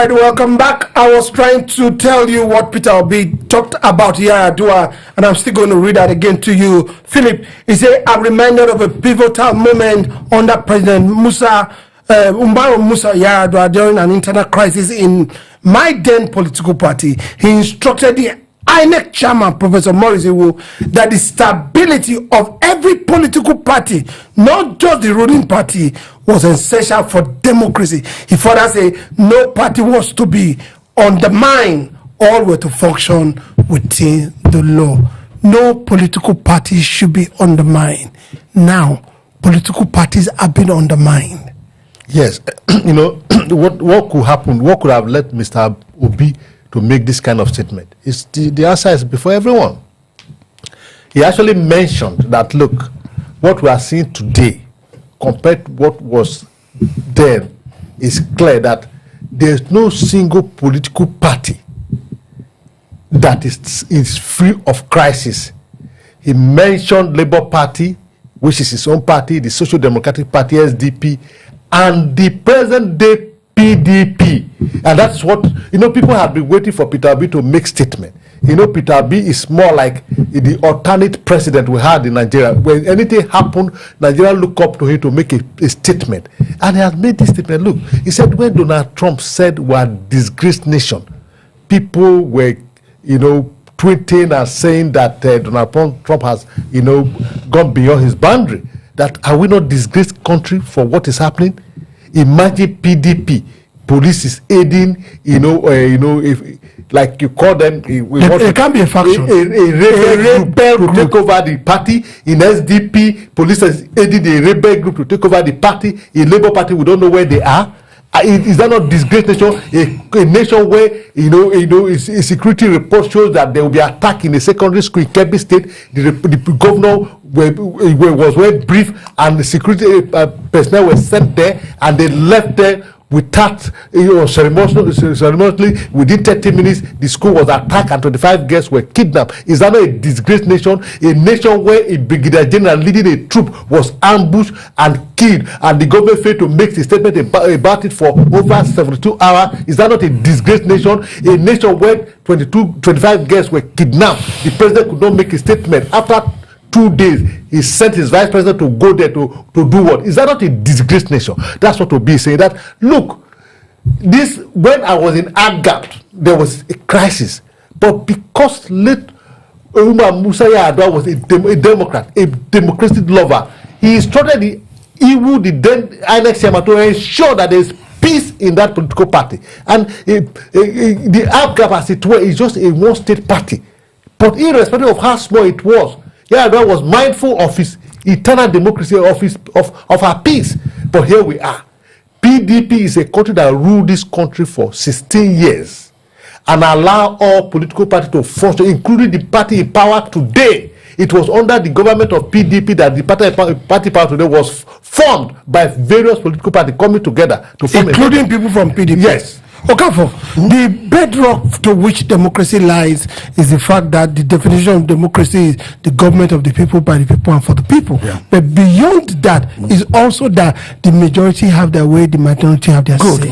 right, welcome back. I was trying to tell you what Peter Obi talked about Yar'Adua, and I'm still going to read that again to you. Philip, he said, I'm reminded of a pivotal moment under President Umaru Musa Yar'Adua during an internal crisis in my then political party. He instructed the INEC chairman, Professor Maurice Iwu, that the stability of every political party, not just the ruling party, was essential for democracy. He further said no party was to be undermined, all were to function within the law. No political party should be undermined. Now, political parties have been undermined. Yes, what could happen, what could have led Mr. Obi to make this kind of statement? The answer is before everyone. He actually mentioned that, look, what we are seeing today compared to what was then is clear that there's no single political party that is free of crisis. He mentioned Labour Party, which is his own party, the Social Democratic Party, SDP, and the present day PDP. And that's what, people have been waiting for Peter Obi to make statement. Peter Obi is more like the alternate president we had in Nigeria. When anything happened, Nigeria look up to him to make a statement. And he has made this statement. Look, he said when Donald Trump said we're a disgraced nation, people were, tweeting and saying that Donald Trump has, gone beyond his boundary. That are we not disgraced country for what is happening? Imagine PDP, police is aiding, if like you call them, it can be a faction, a rebel group to take over the party. In SDP, police is aiding the rebel group to take over the party. In Labour Party, we don't know where they are. Is that not disgraced nation? A nation where a security report shows that there will be attack in a secondary school in Kebbi State. The governor was well briefed, and the security personnel were sent there, and they left there without ceremoniously. Within 30 minutes, the school was attacked and 25 girls were kidnapped. Is that not a disgraced nation? A nation where a brigadier general leading a troop was ambushed and killed, and the government failed to make a statement about it for over 72 hours. Is that not a disgraced nation? A nation where 25 girls were kidnapped. The president could not make a statement. After 2 days, he sent his vice president to go there to do what? Is that not a disgraced nation? That's what Obi is saying. That, look, this, when I was in Agat, there was a crisis. But because late Umaru Musa Yar'Adua was a Democrat, a democratic lover, he instructed the Iwu, the then INEC chairman, to ensure that there is peace in that political party. And the Agat, as it were, is just a one-state party. But irrespective of how small it was, Yar'Adua was mindful of his eternal democracy, of our peace. But here we are. PDP is a country that ruled this country for 16 years and allow all political parties to function, including the party in power today. It was under the government of PDP that the party power today was formed by various political parties coming together to form, including people from PDP. Yes. Okafor, the bedrock to which democracy lies is the fact that the definition of democracy is the government of the people, by the people, and for the people. Yeah. But beyond that is also that the majority have their way, the minority have their say.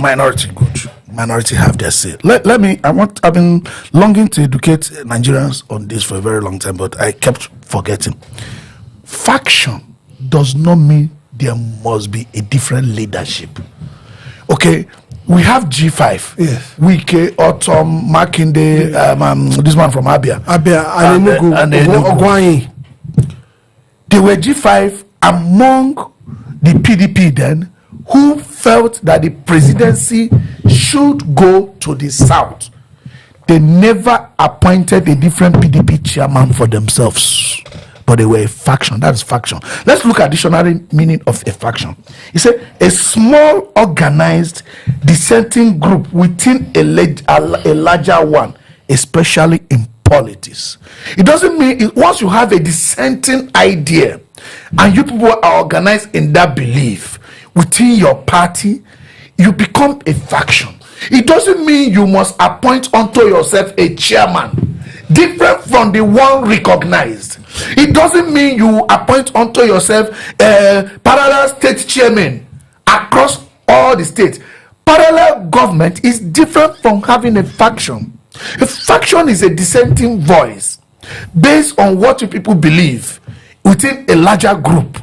Minority have their say. I've been longing to educate Nigerians on this for a very long time, but I kept forgetting. Faction does not mean there must be a different leadership. Okay, we have G5. Yes. Wike, Autumn, Makinde, this man from Abia. And Enugu. They were G5 among the PDP then, who felt that the presidency should go to the south. They never appointed a different PDP chairman for themselves, but they were a faction. That is faction. Let's look at dictionary meaning of a faction. It said a small organized dissenting group within a larger one, especially in politics. It doesn't mean once you have a dissenting idea and you people are organized in that belief within your party, you become a faction. It doesn't mean you must appoint unto yourself a chairman different from the one recognized. It doesn't mean you appoint unto yourself a parallel state chairman across all the states. Parallel government is different from having a faction. A faction is a dissenting voice based on what you people believe within a larger group.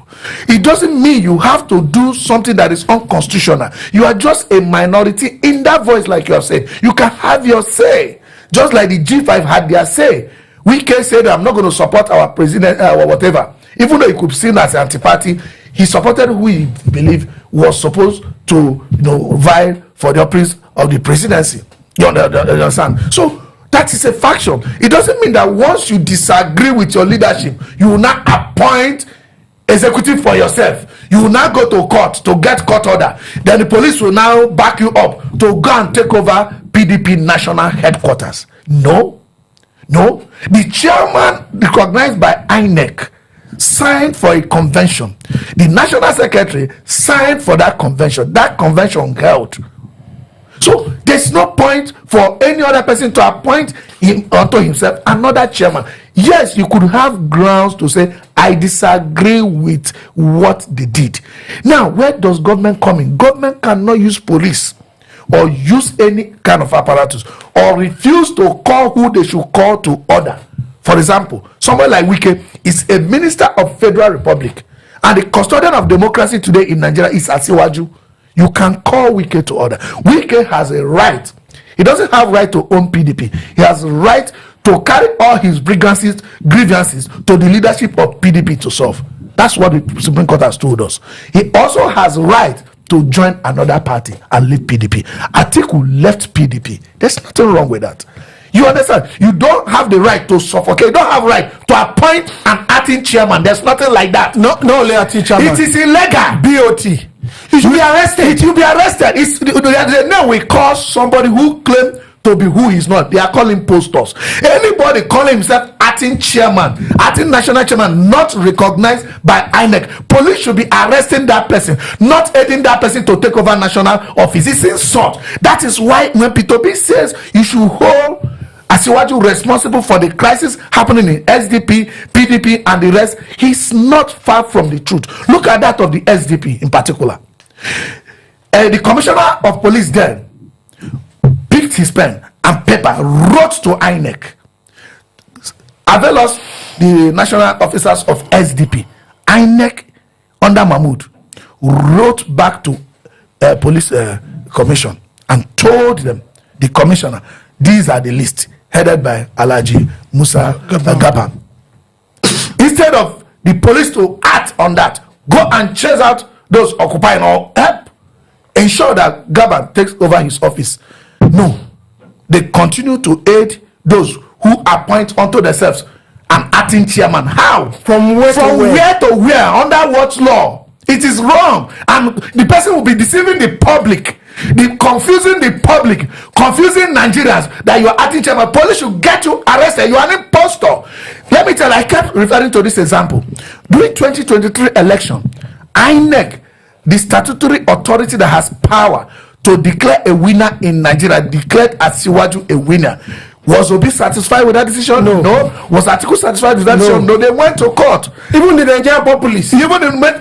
It doesn't mean you have to do something that is unconstitutional. You are just a minority in that voice, like you have said. You can have your say, just like the G5 had their say. We can say that I'm not going to support our president or whatever, even though he could be seen as an anti-party. He supported who he believed was supposed to, vie for the office of the presidency. You understand? So that is a faction. It doesn't mean that once you disagree with your leadership, you will not appoint executive for yourself. You will now go to court to get court order. Then the police will now back you up to go and take over PDP national headquarters. No. The chairman recognized by INEC signed for a convention. The national secretary signed for that convention. That convention held. So there's no point for any other person to appoint him unto himself another chairman. Yes, you could have grounds to say, I disagree with what they did. Now, where does government come in? Government cannot use police or use any kind of apparatus or refuse to call who they should call to order. For example, someone like Wike is a minister of Federal Republic, and the custodian of democracy today in Nigeria is Asiwaju. You can call Wike to order. Wike has a right. He doesn't have right to own PDP. He has a right to carry all his grievances to the leadership of PDP to solve. That's what the Supreme Court has told us. He also has right to join another party and leave PDP. Atiku left PDP. There's nothing wrong with that. You understand? You don't have the right to suffocate. You don't have right to appoint an acting chairman. There's nothing like that. No only acting chairman. It is illegal. BOT. You should be arrested. You be arrested. It's the name we call somebody who claim to be who he's not. They are calling posters. Anybody calling himself acting chairman, acting national chairman, not recognized by INEC, police should be arresting that person, not aiding that person to take over national office. It's insult. That is why when Peter Obi says you should hold Asiwaju responsible for the crisis happening in SDP, PDP, and the rest, he's not far from the truth. Look at that of the SDP in particular. The commissioner of police then picked his pen and paper, wrote to INEC, avail us the national officers of SDP. INEC under Mahmoud wrote back to police commission and told them, the commissioner, these are the list headed by Alhaji Musa Gaban. Instead of the police to act on that, go and chase out those occupying or help ensure that Gaban takes over his office. No, they continue to aid those who appoint unto themselves an acting chairman. How? From where to where? Under what law? It is wrong, and the person will be deceiving the public, confusing the public, confusing Nigerians that you are acting chairman. Police should get you arrested. You are an impostor. Let me tell you, I kept referring to this example. During 2023 election, INEC, the statutory authority that has power to declare a winner in Nigeria, declared Asiwaju a winner. Was Obi satisfied with that decision? No. Was Atiku satisfied with that decision? No. They went to court. Even the Nigerian populace.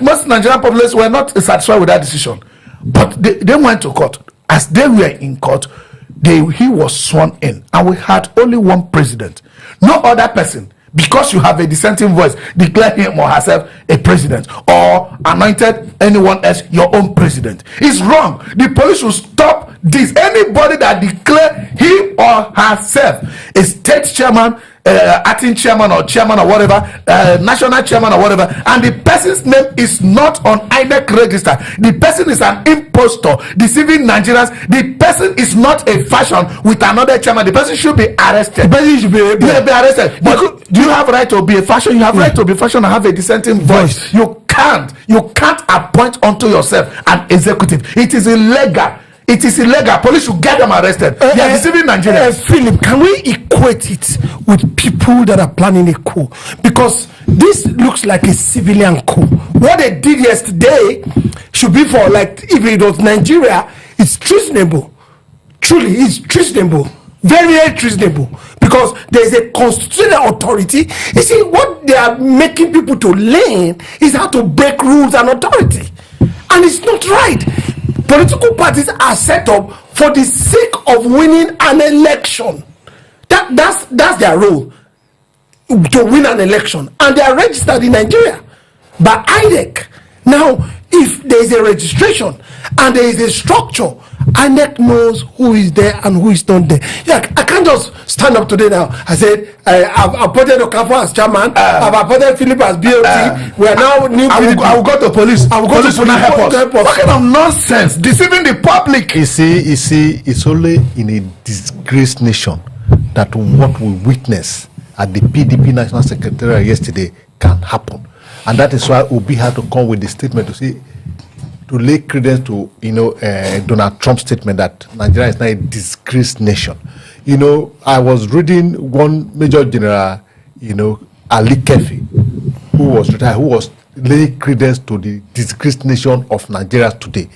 Most Nigerian populace were not satisfied with that decision. But they went to court. As they were in court, he was sworn in. And we had only one president. No other person. Because you have a dissenting voice, declare him or herself a president, or anointed anyone else your own president. It's wrong. The police should stop this. Anybody that declare him or herself a state chairman, acting chairman or whatever, national chairman or whatever, and the person's name is not on INEC register, the person is an impostor deceiving Nigerians. The person is not a fashion with another chairman. The person should be arrested. The person should be arrested. But do you have right to be a fashion? You have right to be fashion and have a dissenting voice. You can't appoint unto yourself an executive. It is illegal. It is illegal. Police should get them arrested. They are deceiving Nigerians. Philip, can we equate it with people that are planning a coup? Because this looks like a civilian coup. What they did yesterday should be for, like, if it was Nigeria, it's treasonable. Truly, it's treasonable. Very, very treasonable. Because there is a constitutional authority. You see, what they are making people to learn is how to break rules and authority. And it's not right. Political parties are set up for the sake of winning an election. That's their role, to win an election, and they are registered in Nigeria by INEC. Now, if there is a registration and there is a structure, INEC knows who is there and who is not there. Yeah, I can't just stand up today now. I said I've appointed Okafor as chairman. I've appointed Philip as BOT. We are now new. I will go to police. I will go police to will not help us. What What kind of nonsense? Deceiving the public. You see, it's only in a disgraced nation that what we witness at the PDP National Secretariat yesterday can happen. And that is why Obi had to come with the statement to say, to lay credence to, Donald Trump's statement that Nigeria is not a disgraced nation. I was reading one Major General, Ali Kefi, who was retired, who was laying credence to the disgraced nation of Nigeria today.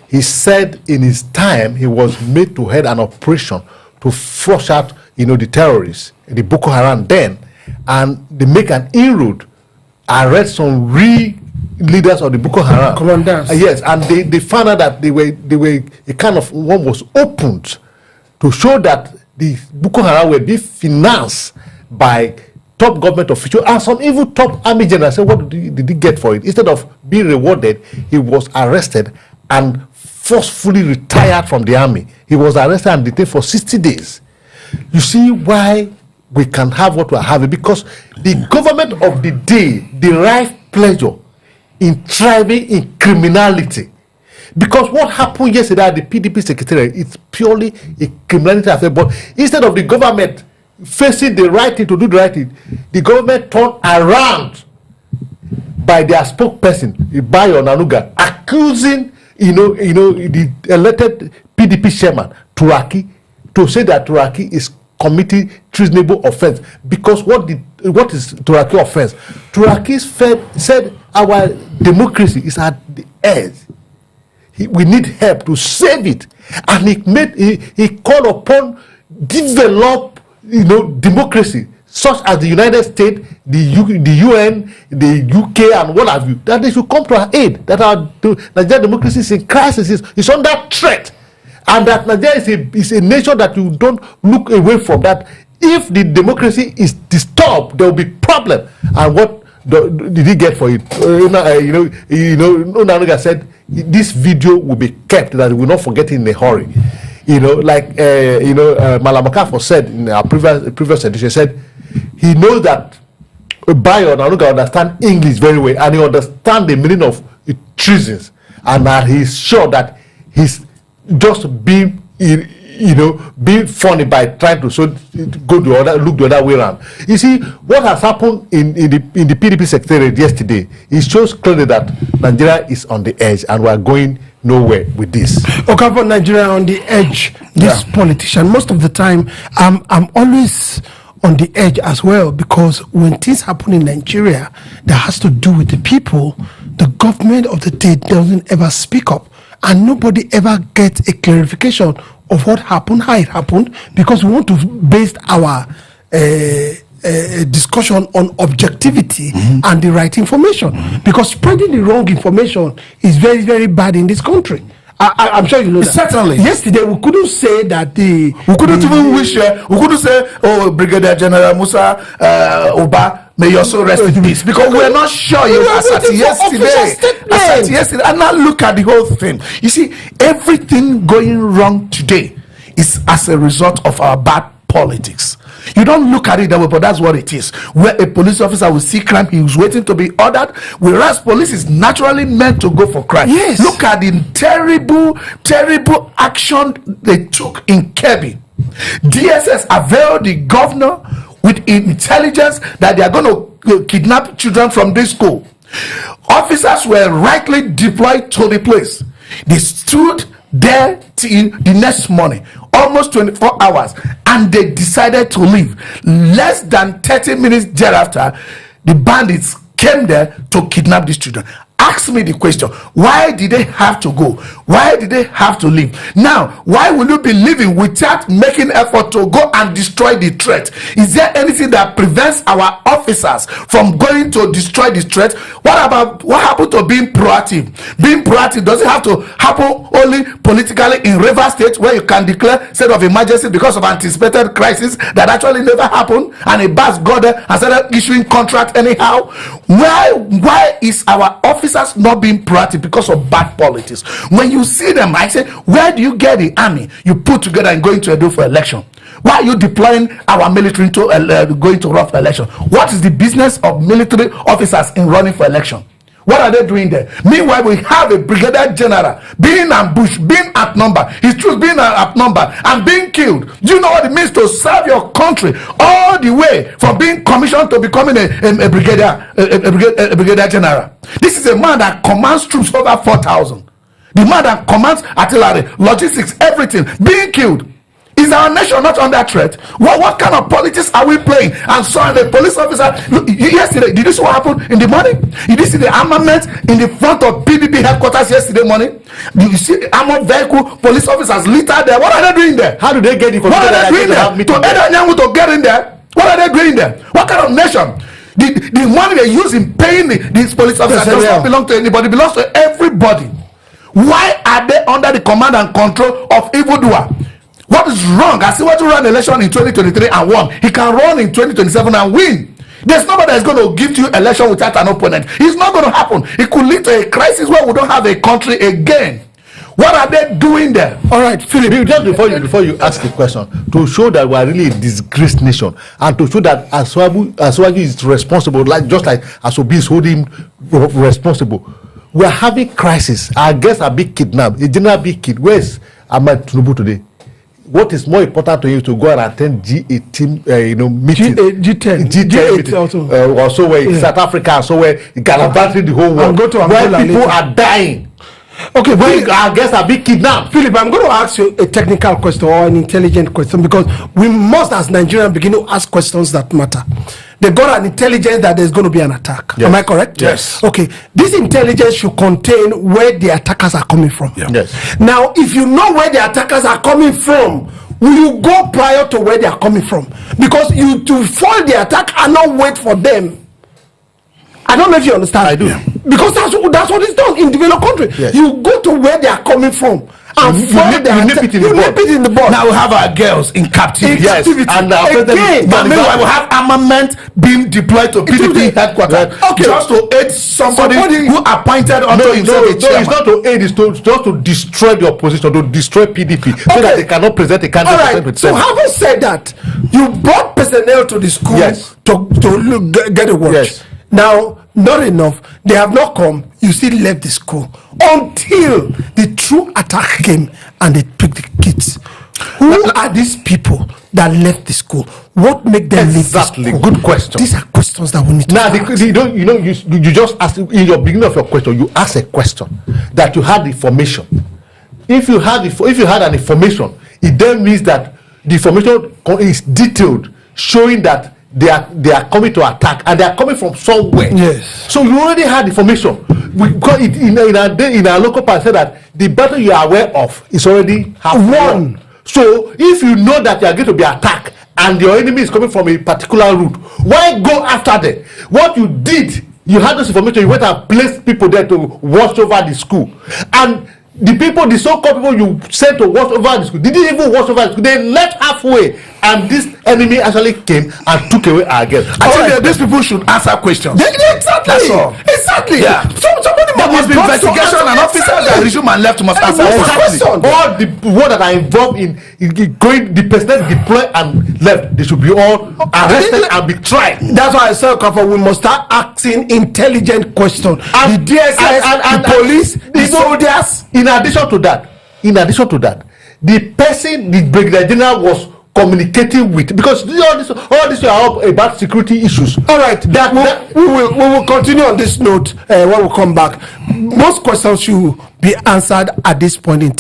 He said in his time, he was made to head an operation to flush out, the terrorists, the Boko Haram then, and they make an inroad, arrest some real leaders of the Boko Haram. Commanders. Yes, and they found out that they were a kind of one was opened to show that the Boko Haram were being financed by top government officials and some even top army generals. So what did he get for it? Instead of being rewarded, he was arrested and forcefully retired from the army. He was arrested and detained for 60 days. You see why we can have what we are having, because the government of the day derive pleasure in thriving in criminality. Because what happened yesterday at the PDP secretariat is purely a criminality affair. But instead of the government facing the right thing to do the right thing, the government turned around by their spokesperson, Bayo Nanuga, accusing the elected PDP chairman Turaki to say that Turaki is committing treasonable offense. Because what is Turaki offense? Turaki said our democracy is at the edge. We need help to save it, and he called upon develop democracy such as the United States, the UN, the UK, and what have you, that they should come to our aid. That our Nigerian democracy is in crisis, is under threat. And that Nigeria is a nation that you don't look away from. That if the democracy is disturbed, there will be problem. And what did he get for it? Nanuga said this video will be kept, that we will not forget it in a hurry. Malamaka said in our previous edition, said he knows that Bayo Nanuga understand English very well, and he understand the meaning of treasons, and that he's sure that he's just being funny by trying to look the other way around. You see what has happened in the PDP secretariat yesterday. It shows clearly that Nigeria is on the edge, and we are going nowhere with this. Okafor, Nigeria on the edge. This politician, most of the time, I'm always on the edge as well, because when things happen in Nigeria that has to do with the people, the government of the day doesn't ever speak up. And nobody ever gets a clarification of what happened, how it happened, because we want to base our discussion on objectivity and the right information. Because spreading the wrong information is very, very bad in this country. I'm sure you know that. Certainly. Yesterday, we couldn't say that we couldn't say, oh, Brigadier General Musa Oba, may your soul rest in peace, because we're not sure you as at yesterday. And now look at the whole thing. You see, everything going wrong today is as a result of our bad politics. You don't look at it that way, but that's what it is. Where a police officer will see crime, he was waiting to be ordered, whereas police is naturally meant to go for crime. Yes. Look at the terrible action they took in Kebbi. DSS availed the governor with intelligence that they are going to kidnap children from this school. Officers were rightly deployed to the place. They stood there till the next morning, almost 24 hours, and they decided to leave. Less than 30 minutes thereafter, the bandits came there to kidnap these children. Ask me the question, why did they have to go? Why did they have to leave? Now, why will you be leaving without making effort to go and destroy the threat? Is there anything that prevents our officers from going to destroy the threat? What happened to being proactive? Being proactive doesn't have to happen only politically in Rivers State, where you can declare state of emergency because of anticipated crisis that actually never happened, and a boss got there and started issuing contract anyhow. Why is our officers not being proactive? Because of bad politics. When you see them, I say, where do you get the army you put together and going to do for election? Why are you deploying our military into going to run for election? What is the business of military officers in running for election? What are they doing there? Meanwhile, we have a brigadier general being ambushed, being outnumbered, his troops being outnumbered and being killed. Do you know what it means to serve your country all the way from being commissioned to becoming a brigadier general? This is a man that commands troops over 4,000. The man that commands artillery, logistics, everything, being killed. Is our nation not under threat? What kind of politics are we playing? And so the police officer, look, yesterday, did you see what happened in the morning? Did you see the armament in the front of PDP headquarters yesterday morning? Did you see the armored vehicle, police officers littered there? What are they doing there? How do they get information? What are they doing there? To get in there? What are they doing there? What kind of nation? The money they use in paying these police officers does not belong to anybody, it belongs to everybody. Why are they under the command and control of evildoer? What is wrong? I see what you run election in 2023 and won. He can run in 2027 and win. There's nobody that's going to give you election without an opponent. It's not going to happen. It could lead to a crisis where we don't have a country again. What are they doing there? All right, Philip, just before you ask the question, to show that we are really a disgraced nation, and to show that Aswaju is responsible, just like Asobi is holding him responsible. We are having crisis. Our guests are being kidnapped. A general being kidnapped. Where's Ahmed Tinubu today? What is more important to you to go and attend G8 meeting? G10 meeting, also. Or so where South Africa, so where gallivanting the whole world, where people are dying. Okay, where our guests are being kidnapped. Philip, I'm going to ask you a technical question or an intelligent question, because we must, as Nigerians, begin to ask questions that matter. They got an intelligence that there's going to be an attack. Yes. Am I correct? Yes. Okay. This intelligence should contain where the attackers are coming from. Yeah. Yes. Now, if you know where the attackers are coming from, will you go prior to where they are coming from? Because you to foil the attack and not wait for them. I don't know if you understand. I do. Because that's what is done in developed country. Yes. You go to where they are coming from. And you nip it in the bud. Now we have our girls in captivity. Yes. And meanwhile we have armament being deployed to PDP headquarters, just to aid somebody who appointed unto himself a chairman. It's not to aid, it's just to destroy the opposition, to destroy PDP, so that they cannot present a candidate. Right. So having said that, you brought personnel to the school to get a watch. Yes. Now, not enough. They have not come. You still left the school until the true attack came and they took the kids. Who are these people that left the school? What make them leave the school? Good question. These are questions that we need to ask. You just ask in your beginning of your question. You ask a question that you had information. If you had an information, it then means that the information is detailed, showing that they are coming to attack and they are coming from somewhere. Yes. So you already had information. Because in our local part said that the battle you are aware of is already half won. So if you know that you are going to be attacked and your enemy is coming from a particular route, why go after them? What you did, you had this information, you went and placed people there to watch over the school. And the so-called people you sent to watch over the school didn't even watch over the school. They left halfway, and this enemy actually came and took away our girls. I think these people should answer questions. Exactly. That's all. Exactly. Yeah. There must be investigation, and officers that resume and left must answer questions. All the ones that are involved in going, the president deployed and left, they should be all arrested and be tried. That's why I said, we must start asking intelligent questions. The DSS, and the police, the soldiers. In addition to that, the brigadier general was communicating with, because all this are all about security issues. All right, we will continue on this note when we come back. Most questions should be answered at this point in time.